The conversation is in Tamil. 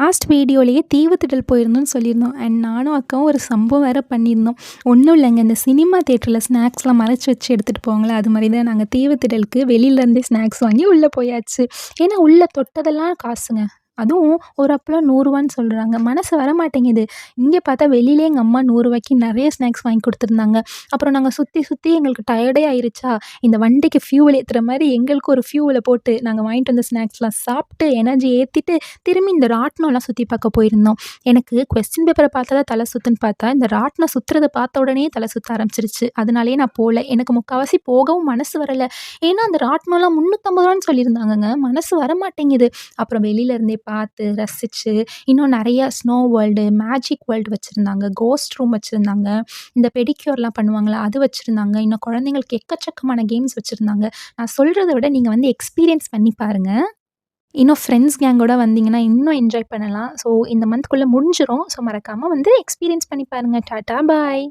லாஸ்ட் வீடியோலயே தீவுத்திடல் போயிருந்தோம்னு சொல்லியிருந்தோம். அண்ட் நானும் அக்காவும் ஒரு சம்பவம் வேற பண்ணியிருந்தோம். ஒண்ணும் இல்லங்க. இந்த சினிமா தியேட்டர்ல ஸ்நாக்ஸ்லாம் மறைச்சு வச்சு எடுத்துட்டு போவாங்கல்ல, அது மாரி தான் நாங்க தீவுத்திடலுக்கு வெளில இருந்தே ஸ்நாக்ஸ் வாங்கி உள்ள போயாச்சு. ஏன்னா உள்ள தொட்டதெல்லாம் காசுங்க. அதுவும் ஒரு அப்பளம் ரூ. 100ன்னு சொல்றாங்க. மனசு வரமாட்டேங்குது. இங்க பார்த்தா வெளியிலயே எங்க அம்மா ரூ. 100க்கு நெறைய ஸ்நாக்ஸ் வாங்கி குடுத்துருந்தாங்க. அப்புறம் நாங்க சுத்தி சுத்தி எங்களுக்கு டயர்டே ஆயிருச்சா, இந்த வண்டிக்கு ஃபியூவல் ஏத்துற மாரி எங்களுக்கு ஒரு ஃபியூவல போட்டு நாங்க வாங்கிட்டு வந்த ஸ்நாக்ஸ்லாம் சாப்ட்டு எனர்ஜி ஏத்திட்டு திரும்பி இந்த ராட்டினம்லாம் சுத்தி பார்க்க போயிருந்தோம். எனக்கு கொஸ்டின் பேப்பர பார்த்தா தான் தல சுத்துன்னு பார்த்தா, இந்த ராட்டினம் சுத்துறத பார்த்த உடனே தல சுத்த ஆரம்பிச்சுருச்சு. அதனாலேயே நான் போல. எனக்கு முக்காவாசி போகவும் மனசு வரல. ஏன்னா அந்த ராட்டினம்லாம் ரூ. 350ன்னு சொல்லியிருந்தாங்கங்க. மனசு வரமாட்டேங்குது. அப்புறம் வெளில இருந்தே பார்த்து, ரசிச்சு, இன்னும் நெறைய ஸ்னோ வேர்ல்டு, மேஜிக் வேர்ல்டு வச்சிருந்தாங்க. கோஸ்ட் ரூம் வச்சிருந்தாங்க. இந்த பெடிக்யூர்லாம் பண்ணுவாங்கல்ல, அது வச்சிருந்தாங்க. இன்னும் குழந்தைங்களுக்கு எக்கச்சக்கமான கேம்ஸ் வச்சிருந்தாங்க. நான் சொல்றத விட நீங்க வந்து எக்ஸ்பீரியன்ஸ் பண்ணி பாருங்க. இன்னும் ஃப்ரெண்ட்ஸ் கேங்கோட வந்தீங்கன்னா, இன்னும் என்ஜாய் பண்ணலாம். ஸோ இந்த மந்த்க்குள்ள முடிஞ்சிரும். ஸோ மறக்காம வந்து எக்ஸ்பீரியன்ஸ் பண்ணி பாருங்க. டாட்டா, பாய்.